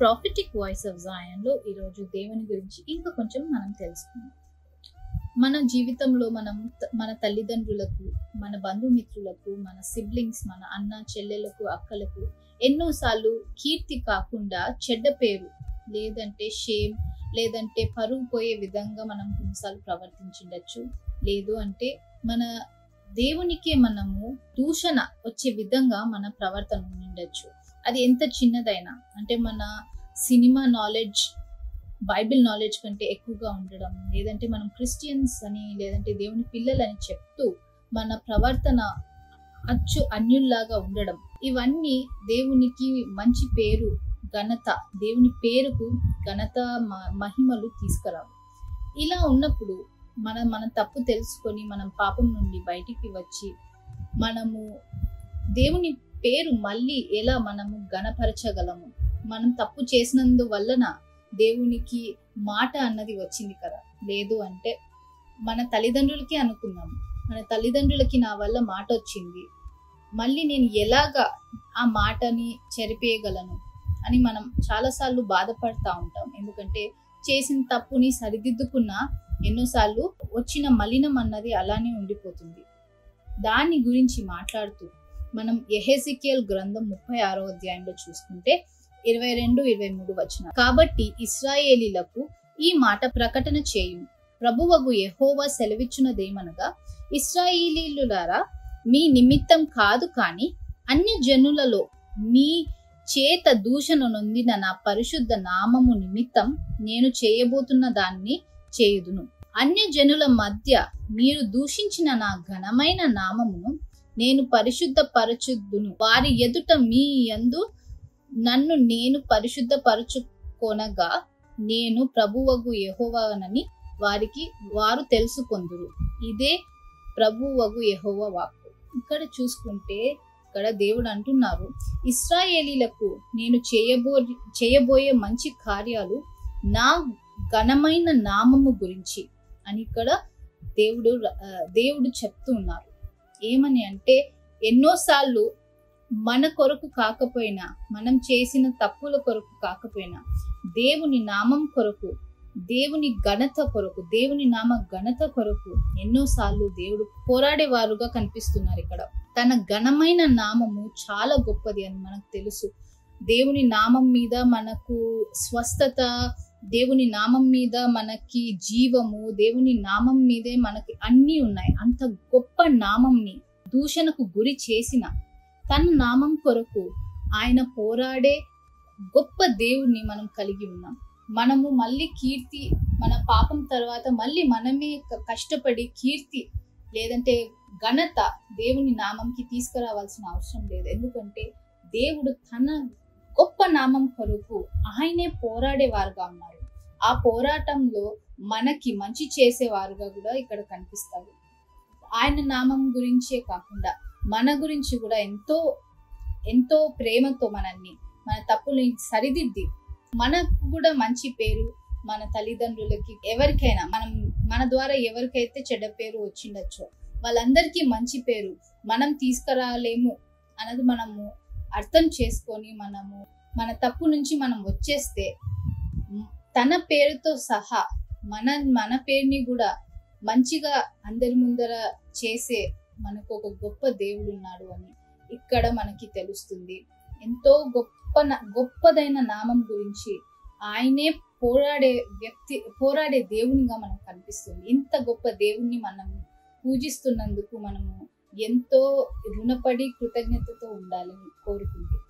Prophetic voice of Zion లో ఈరోజు దేవుని గురించి ఇంకా కొంచెం మనం తెలుసుకుందాం. మన జీవితంలో మన తల్లిదండ్రులకు, మన బంధుమిత్రులకు, మన సిబ్లింగ్స్, మన అన్న చెల్లెలకు, అక్కలకు ఎన్నోసార్లు కీర్తి కాకుండా చెడ్డ పేరు, లేదంటే షేమ్, లేదంటే పరువు పోయే విధంగా మనం కొన్నిసార్లు ప్రవర్తించవచ్చు. లేదు అంటే మన దేవునికే మనము దూషణ వచ్చే విధంగా మన ప్రవర్తన ఉండొచ్చు. అది ఎంత చిన్నదైనా, అంటే మన సినిమా నాలెడ్జ్, బైబిల్ నాలెడ్జ్ కంటే ఎక్కువగా ఉండడం, లేదంటే మనం క్రిస్టియన్స్ అని, లేదంటే దేవుని పిల్లలని చెప్తూ మన ప్రవర్తన అచ్చు అన్యుల్లాగా ఉండడం, ఇవన్నీ దేవునికి మంచి పేరు, ఘనత, దేవుని పేరుకు ఘనత, మహిమలు తీసుకురావు. ఇలా ఉన్నప్పుడు మనం తప్పు తెలుసుకొని మనం పాపం నుండి బయటికి వచ్చి మనము దేవుని పేరు మళ్ళీ ఎలా మనము ఘనపరచగలము? మనం తప్పు చేసినందువలన దేవునికి మాట అన్నది వచ్చింది కదా. లేదు అంటే మన తల్లిదండ్రులకి అనుకున్నాము, మన తల్లిదండ్రులకి నా వల్ల మాట వచ్చింది, మళ్ళీ నేను ఎలాగా ఆ మాటని చెరిపేయగలను అని మనం చాలాసార్లు బాధపడతా ఉంటాం. ఎందుకంటే చేసిన తప్పుని సరిదిద్దుకున్నా ఎన్నోసార్లు వచ్చిన మలినం అన్నది అలానే ఉండిపోతుంది. దాని గురించి మాట్లాడుతూ మనం యెహెజ్కేలు గ్రంథం 36వ అధ్యాయంలో చూసుకుంటే 22-23 వచనాలు. కాబట్టి ఇశ్రాయేలీలకు ఈ మాట ప్రకటన చేయుము, ప్రభువగు యెహోవా సెలవిచ్చునదేమనగా, ఇశ్రాయేలీయులారా, మీ నిమిత్తం కాదు కాని అన్య జనులలో మీ చేత దూషణ నొందిన నా పరిశుద్ధ నామము నిమిత్తం నేను చేయబోతున్న దాన్ని చేయుదును. అన్య జనుల మధ్య మీరు దూషించిన నా ఘనమైన నామమును నేను పరిశుద్ధపరచుదును. వారి ఎదుట మీ యందు నన్ను నేను పరిశుద్ధపరచుకొనగా నేను ప్రభువగు యెహోవానని వారు తెలుసుకొందురు. ఇదే ప్రభువగు యెహోవా వాక్కు. ఇక్కడ చూసుకుంటే ఇక్కడ దేవుడు అంటున్నారు, ఇశ్రాయేలీలకు నేను చేయబోయే మంచి కార్యాలు నా ఘనమైన నామము గురించి అని ఇక్కడ దేవుడు చెప్తూ ఉన్నారు. ఏమని అంటే, ఎన్నోసార్లు మన కొరకు కాకపోయినా, మనం చేసిన తప్పుల కొరకు కాకపోయినా, దేవుని నామం కొరకు, దేవుని ఘనత కొరకు, దేవుని నామ ఘనత కొరకు ఎన్నోసార్లు దేవుడు పోరాడేవారుగా కనిపిస్తున్నారు. ఇక్కడ తన ఘనమైన నామము చాలా గొప్పది అని మనకు తెలుసు. దేవుని నామం మీద మనకు స్వస్థత, దేవుని నామం మీద మనకి జీవము, దేవుని నామం మీదే మనకి అన్నీ ఉన్నాయి. అంత గొప్ప నామంని దూషణకు గురి చేసిన తన నామం కొరకు ఆయన పోరాడే గొప్ప దేవుణ్ణి మనం కలిగి ఉన్నాం. మనము మళ్ళీ కీర్తి, మన పాపం తర్వాత మళ్ళీ మనమే కష్టపడి కీర్తి లేదంటే ఘనత దేవుని నామంకి తీసుకురావాల్సిన అవసరం లేదు. ఎందుకంటే దేవుడు తన గొప్ప నామం కొరకు ఆయనే పోరాడేవారుగా ఉన్నారు. ఆ పోరాటంలో మనకి మంచి చేసేవారుగా కూడా ఇక్కడ కనిపిస్తారు. ఆయన నామం గురించే కాకుండా మన గురించి కూడా ఎంతో ఎంతో ప్రేమతో మనల్ని, మన తప్పుల్ని సరిదిద్ది మనకు కూడా మంచి పేరు, మన తల్లిదండ్రులకి, ఎవరికైనా మన ద్వారా ఎవరికైతే చెడ్డ పేరు వచ్చిండొచ్చో వాళ్ళందరికీ మంచి పేరు మనం తీసుకురాలేము అన్నది మనము అర్థం చేసుకొని మనము మన తప్పు నుంచి మనం వచ్చేస్తే తన పేరుతో సహా మన పేరుని కూడా మంచిగా అందరి ముందర చేసే మనకు ఒక గొప్ప దేవుడు ఉన్నాడు అని ఇక్కడ మనకి తెలుస్తుంది. ఎంతో గొప్పదైన నామం గురించి ఆయనే పోరాడే దేవునిగా మనకు కనిపిస్తుంది. ఇంత గొప్ప దేవుణ్ణి మనం పూజిస్తున్నందుకు మనము ఎంతో రుణపడి కృతజ్ఞతతో ఉండాలని కోరుకుంటున్నాం.